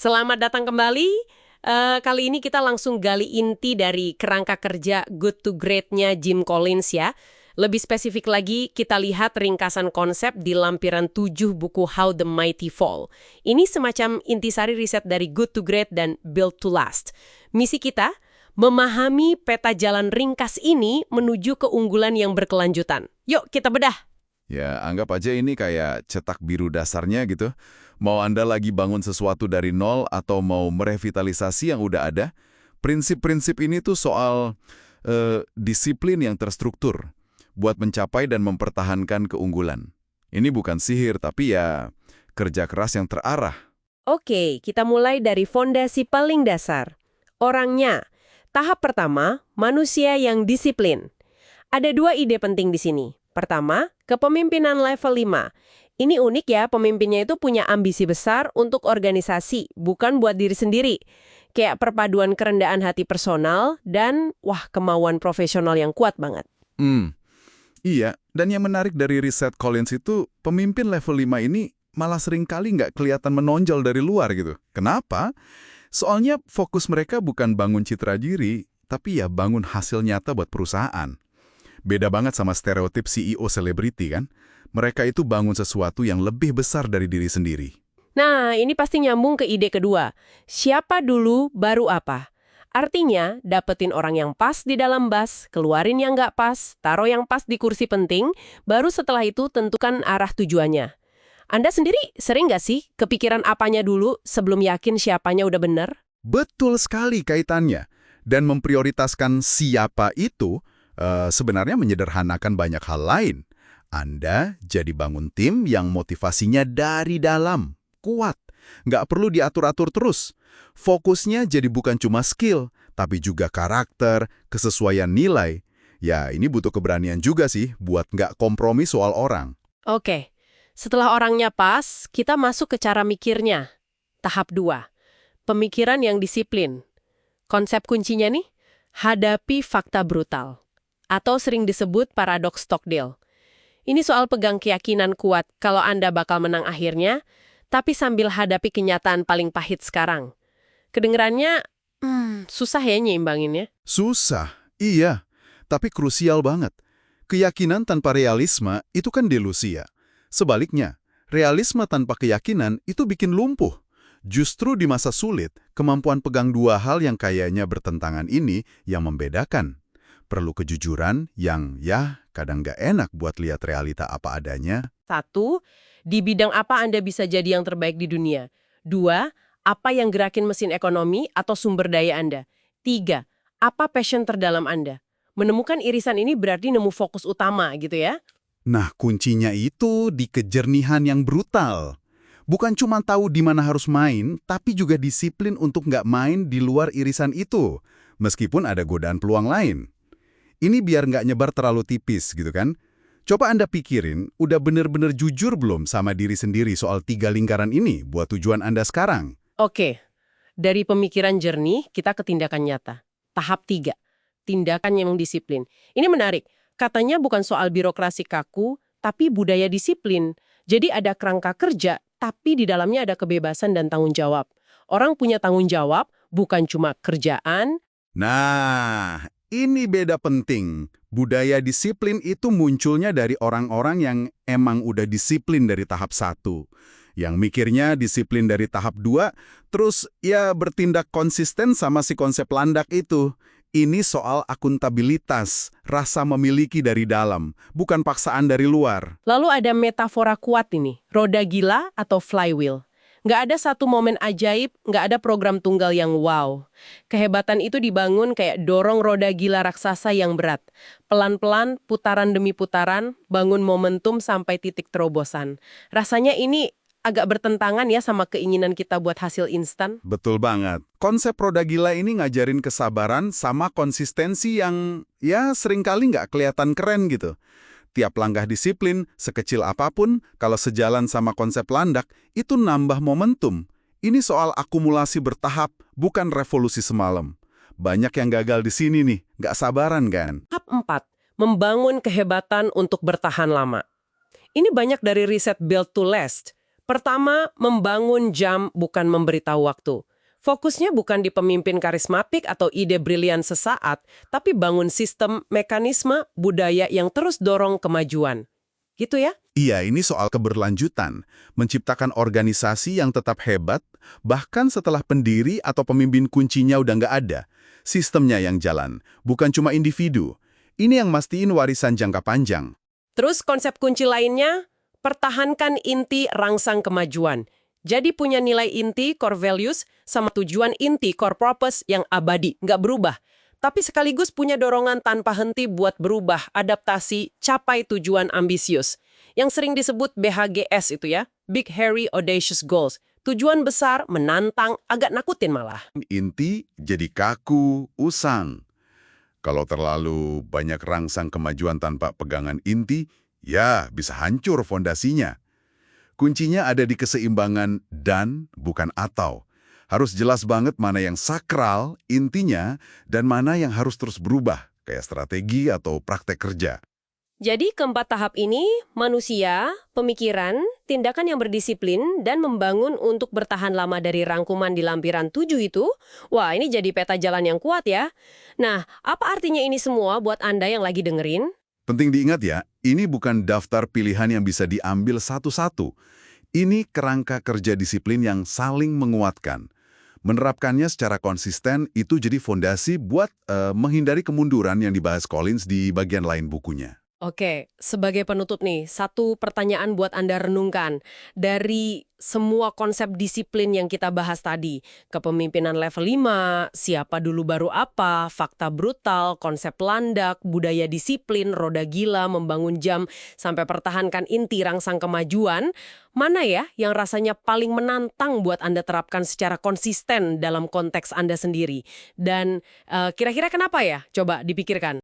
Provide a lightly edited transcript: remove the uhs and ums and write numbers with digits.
Selamat datang kembali. Kali ini kita langsung gali inti dari kerangka kerja Good to Great-nya Jim Collins ya. Lebih spesifik lagi, kita lihat ringkasan konsep di lampiran 7 buku How the Mighty Fall. Ini semacam intisari riset dari Good to Great dan Built to Last. Misi kita, memahami peta jalan ringkas ini menuju keunggulan yang berkelanjutan. Yuk, kita bedah. Ya, anggap aja ini kayak cetak biru dasarnya gitu. Mau Anda lagi bangun sesuatu dari nol atau mau merevitalisasi yang udah ada, prinsip-prinsip ini tuh soal disiplin yang terstruktur buat mencapai dan mempertahankan keunggulan. Ini bukan sihir, tapi ya kerja keras yang terarah. Oke, kita mulai dari fondasi paling dasar. Orangnya. Tahap pertama, manusia yang disiplin. Ada 2 ide penting di sini. Pertama, kepemimpinan level 5. Ini unik ya, pemimpinnya itu punya ambisi besar untuk organisasi, bukan buat diri sendiri. Kayak perpaduan kerendahan hati personal dan, kemauan profesional yang kuat banget. Iya, dan yang menarik dari riset Collins itu, pemimpin level 5 ini malah seringkali nggak kelihatan menonjol dari luar gitu. Kenapa? Soalnya fokus mereka bukan bangun citra diri, tapi ya bangun hasil nyata buat perusahaan. Beda banget sama stereotip CEO selebriti kan? Mereka itu bangun sesuatu yang lebih besar dari diri sendiri. Nah, ini pasti nyambung ke ide kedua. Siapa dulu, baru apa? Artinya, dapetin orang yang pas di dalam bus, keluarin yang nggak pas, taruh yang pas di kursi penting, baru setelah itu tentukan arah tujuannya. Anda sendiri sering nggak sih kepikiran apanya dulu sebelum yakin siapanya udah bener? Betul sekali kaitannya. Dan memprioritaskan siapa itu sebenarnya menyederhanakan banyak hal lain. Anda jadi bangun tim yang motivasinya dari dalam, kuat. Nggak perlu diatur-atur terus. Fokusnya jadi bukan cuma skill, tapi juga karakter, kesesuaian nilai. Ya, ini butuh keberanian juga sih buat nggak kompromi soal orang. Oke, setelah orangnya pas, kita masuk ke cara mikirnya. Tahap 2, pemikiran yang disiplin. Konsep kuncinya nih, hadapi fakta brutal. Atau sering disebut paradoks Stockdale. Ini soal pegang keyakinan kuat kalau Anda bakal menang akhirnya, tapi sambil hadapi kenyataan paling pahit sekarang. Kedengerannya, susah ya nyeimbanginnya. Susah, iya. Tapi krusial banget. Keyakinan tanpa realisme itu kan delusi ya. Sebaliknya, realisme tanpa keyakinan itu bikin lumpuh. Justru di masa sulit, kemampuan pegang 2 hal yang kayaknya bertentangan ini yang membedakan. Perlu kejujuran yang kadang nggak enak buat lihat realita apa adanya. 1, di bidang apa Anda bisa jadi yang terbaik di dunia. 2, apa yang gerakin mesin ekonomi atau sumber daya Anda. 3, apa passion terdalam Anda. Menemukan irisan ini berarti nemu fokus utama gitu ya. Nah, kuncinya itu di kejernihan yang brutal. Bukan cuma tahu di mana harus main, tapi juga disiplin untuk nggak main di luar irisan itu, meskipun ada godaan peluang lain. Ini biar nggak nyebar terlalu tipis gitu kan. Coba Anda pikirin, udah bener-bener jujur belum sama diri sendiri soal 3 lingkaran ini buat tujuan Anda sekarang? Oke, dari pemikiran jernih kita ke tindakan nyata. Tahap 3, tindakan yang disiplin. Ini menarik, katanya bukan soal birokrasi kaku, tapi budaya disiplin. Jadi ada kerangka kerja, tapi di dalamnya ada kebebasan dan tanggung jawab. Orang punya tanggung jawab, bukan cuma kerjaan. Nah, ini beda penting. Budaya disiplin itu munculnya dari orang-orang yang emang udah disiplin dari tahap 1. Yang mikirnya disiplin dari tahap 2, terus ya bertindak konsisten sama si konsep landak itu. Ini soal akuntabilitas, rasa memiliki dari dalam, bukan paksaan dari luar. Lalu ada metafora kuat ini, roda gila atau flywheel. Nggak ada satu momen ajaib, nggak ada program tunggal yang wow. Kehebatan itu dibangun kayak dorong roda gila raksasa yang berat. Pelan-pelan, putaran demi putaran, bangun momentum sampai titik terobosan. Rasanya ini agak bertentangan ya sama keinginan kita buat hasil instan. Betul banget. Konsep roda gila ini ngajarin kesabaran sama konsistensi yang seringkali nggak kelihatan keren gitu. Tiap langkah disiplin, sekecil apapun, kalau sejalan sama konsep landak, itu nambah momentum. Ini soal akumulasi bertahap, bukan revolusi semalam. Banyak yang gagal di sini nih, nggak sabaran kan? Tahap 4, membangun kehebatan untuk bertahan lama. Ini banyak dari riset Built to Last. Pertama, membangun jam bukan memberitahu waktu. Fokusnya bukan di pemimpin karismatik atau ide brilian sesaat, tapi bangun sistem, mekanisme, budaya yang terus dorong kemajuan. Gitu ya? Iya, ini soal keberlanjutan, menciptakan organisasi yang tetap hebat, bahkan setelah pendiri atau pemimpin kuncinya udah nggak ada. Sistemnya yang jalan, bukan cuma individu. Ini yang mastiin warisan jangka panjang. Terus konsep kunci lainnya, pertahankan inti rangsang kemajuan. Jadi punya nilai inti, core values, sama tujuan inti, core purpose yang abadi, nggak berubah. Tapi sekaligus punya dorongan tanpa henti buat berubah, adaptasi, capai tujuan ambisius. Yang sering disebut BHGS itu ya, Big Hairy Audacious Goals. Tujuan besar, menantang, agak nakutin malah. Inti jadi kaku, usang. Kalau terlalu banyak rangsang kemajuan tanpa pegangan inti, ya bisa hancur fondasinya. Kuncinya ada di keseimbangan dan bukan atau. Harus jelas banget mana yang sakral, intinya, dan mana yang harus terus berubah, kayak strategi atau praktek kerja. Jadi keempat tahap ini, manusia, pemikiran, tindakan yang berdisiplin, dan membangun untuk bertahan lama dari rangkuman di lampiran 7 itu, wah ini jadi peta jalan yang kuat ya. Nah, apa artinya ini semua buat Anda yang lagi dengerin? Penting diingat ya, ini bukan daftar pilihan yang bisa diambil satu-satu. Ini kerangka kerja disiplin yang saling menguatkan. Menerapkannya secara konsisten itu jadi fondasi buat menghindari kemunduran yang dibahas Collins di bagian lain bukunya. Oke, sebagai penutup nih, satu pertanyaan buat Anda renungkan. Dari semua konsep disiplin yang kita bahas tadi, kepemimpinan level 5, siapa dulu baru apa, fakta brutal, konsep landak, budaya disiplin, roda gila, membangun jam, sampai pertahankan inti rangsang kemajuan, mana ya yang rasanya paling menantang buat Anda terapkan secara konsisten dalam konteks Anda sendiri? Dan kira-kira kenapa ya? Coba dipikirkan.